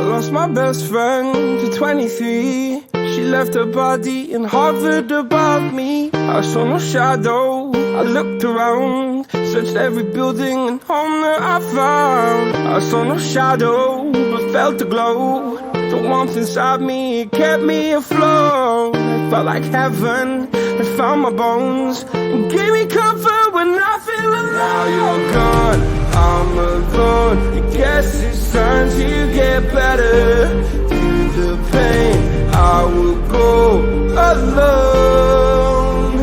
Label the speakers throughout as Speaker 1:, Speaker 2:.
Speaker 1: lost my best friend to 23. She left her body and hovered above me. I saw no shadow, I looked around, searched every building and home that I found. I saw no shadow, but felt the glow. The warmth inside me, it kept me afloat. It felt like heaven had found my bones and gave me comfort when I feel alone. Now you're gone, I'm alone. I guess it's time to get better. Through the pain, I will go alone.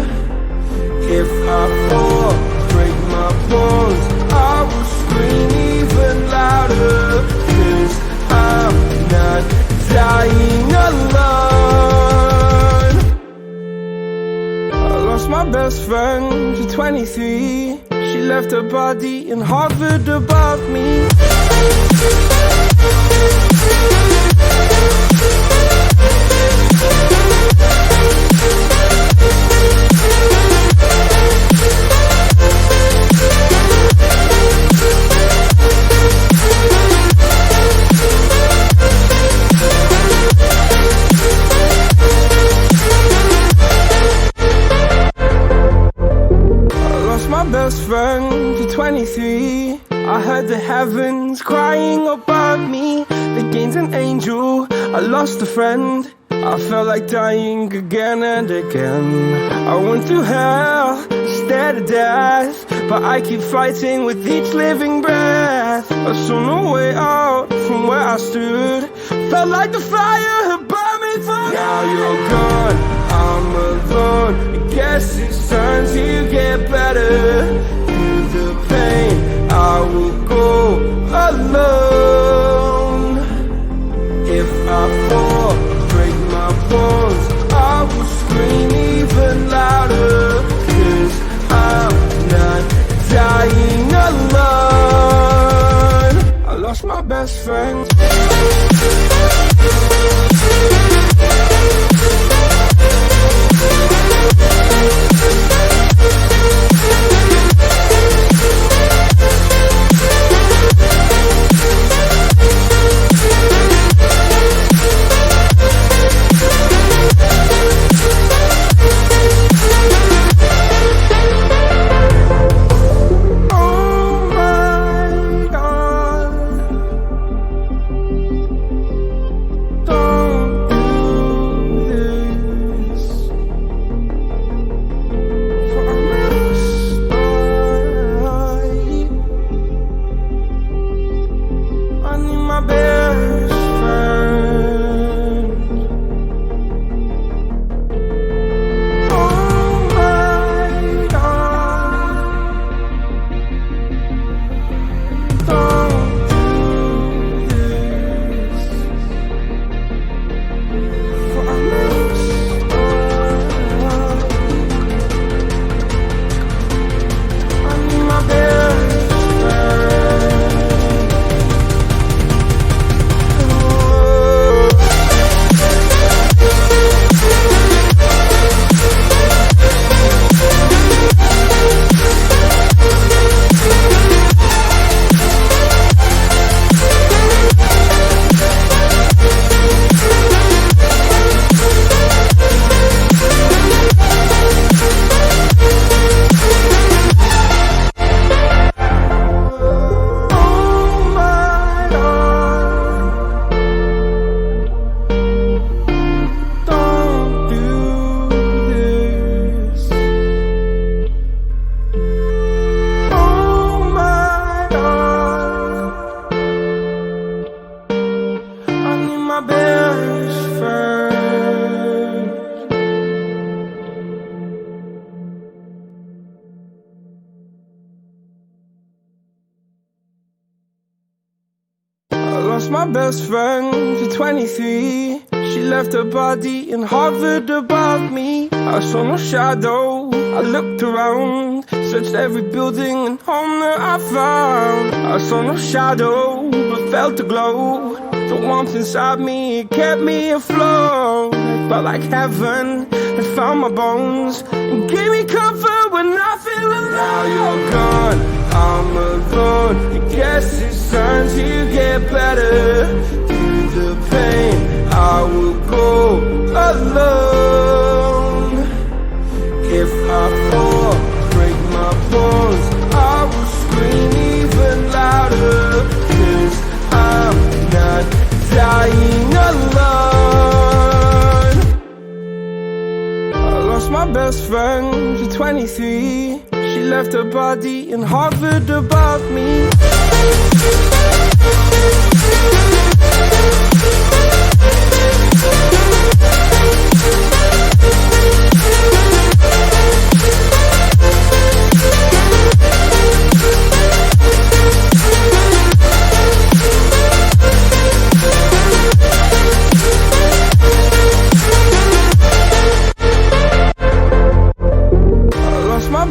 Speaker 1: If I fall, break my bones, I will scream even louder. 'Cause I'm not dying alone. I lost my best friend to 23. She left her body and hovered above me. Best friend to 23. I heard the heavens crying above me. The gain's an angel, I lost a friend. I felt like dying again and again. I went through hell, stared at death, but I keep fighting with each living breath. I saw no way out from where I stood. Felt like the fire had burned me through. Now you're gone, I'm alone. I guess it's time to get better. Through the pain, I will go alone. If I fall, break my bones, I will scream even louder. 'Cause I'm not dying alone. I lost my best friend. Lost my best friend to 23. She left her body and hovered above me. I saw no shadow, I looked around, searched every building and home that I found. I saw no shadow, but felt the glow. The warmth inside me, it kept me afloat. It felt like heaven had found my bones and gave me comfort when I feel alone. Now you're gone, I'm alone. I guess it's time to get better. Through the my best friend for 23. She left her body and hovered above me.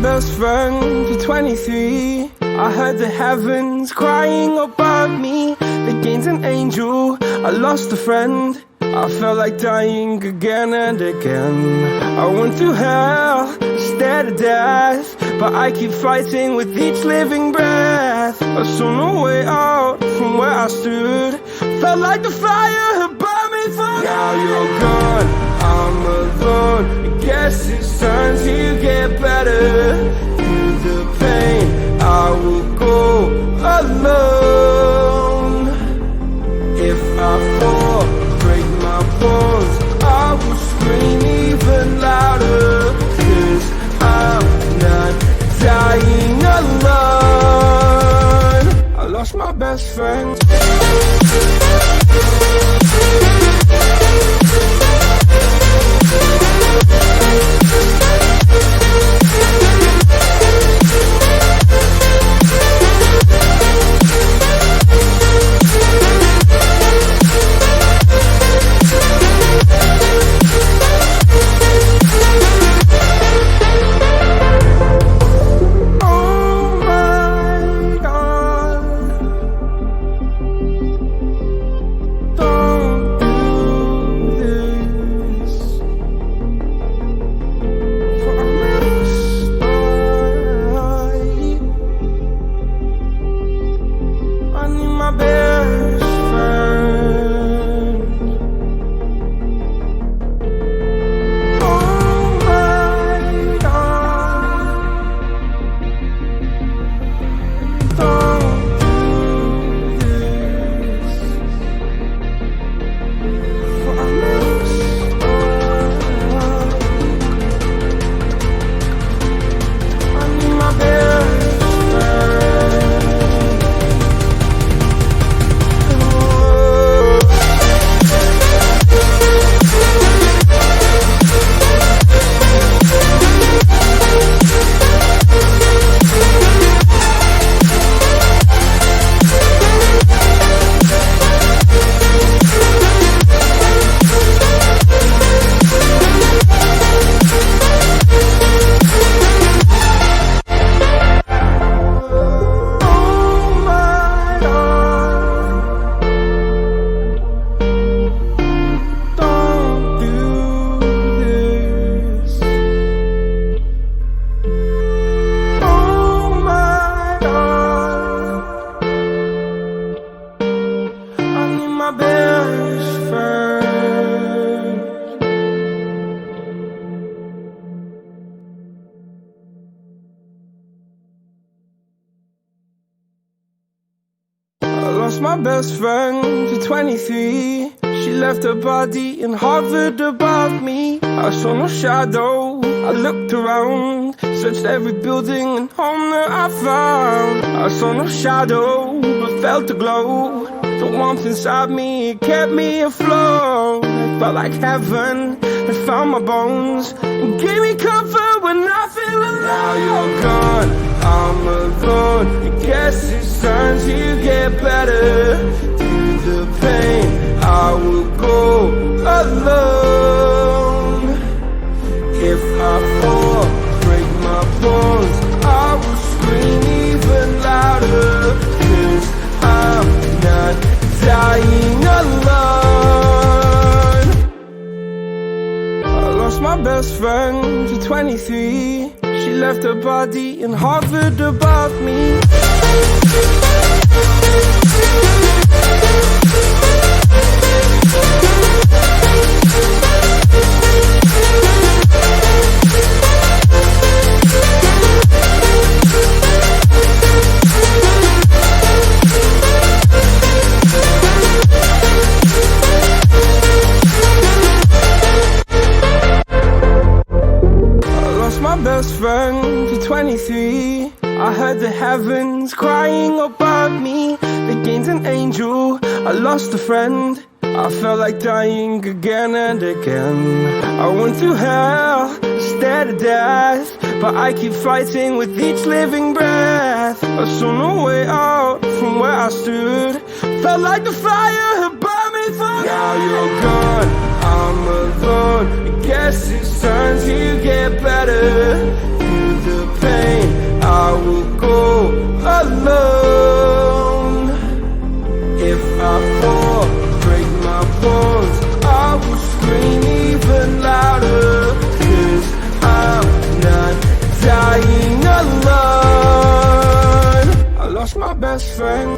Speaker 1: Best friend for 23. I heard the heavens crying above me. They gained an angel, I lost a friend. I felt like dying again and again. I went through hell, stared at death, but I keep fighting with each living breath. I saw no way out from where I stood. Felt like the fire had burned me through. Now you're gone, I'm alone. I guess it's time to get better. Through the pain, I will go alone. If I fall, break my bones, I will scream even louder. 'Cause I'm not dying alone. I lost my best friend. Lost my best friend for 23. She left her body and hovered above me. I saw no shadow, I looked around, searched every building and home that I found. I saw no shadow, but felt the glow. The warmth inside me, it kept me afloat. It felt like heaven had found my bones and gave me comfort when I feel alone. Now you're gone, I'm alone. I guess it's time to get better. Through the pain, I will go alone. If I fall, break my bones, I will scream even louder. 'Cause I'm not dying alone. I lost my best friend for 23. She left her body and hovered above me. 23, I heard the heavens crying above me. They gained an angel, I lost a friend. I felt like dying again and again. I went through hell, stared at death, but I keep fighting with each living breath. I saw no way out from where I stood. Felt like the fire had burned me through. Now you're gone, I'm alone. I guess it's time to get better. Through the pain, I will go alone. If I fall, break my bones, I will scream even louder. 'Cause I'm not dying alone. I lost my best friend.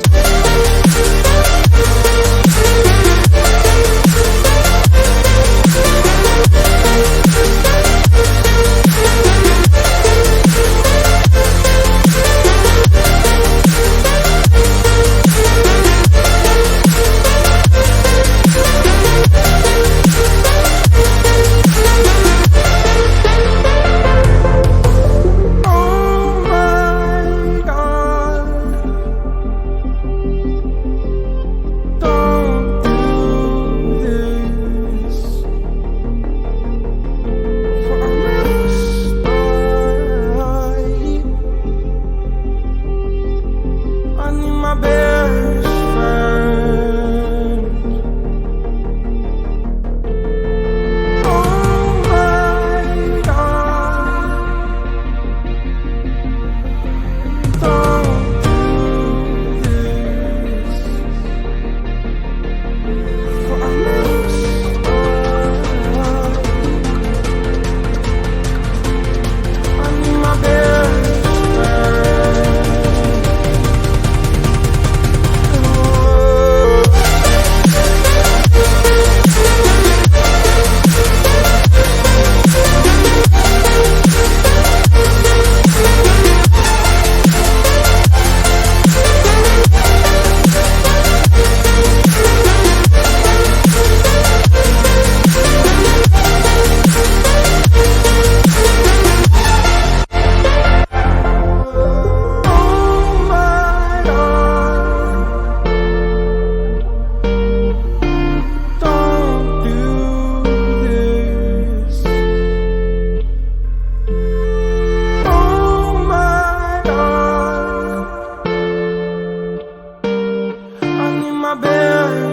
Speaker 1: My bed.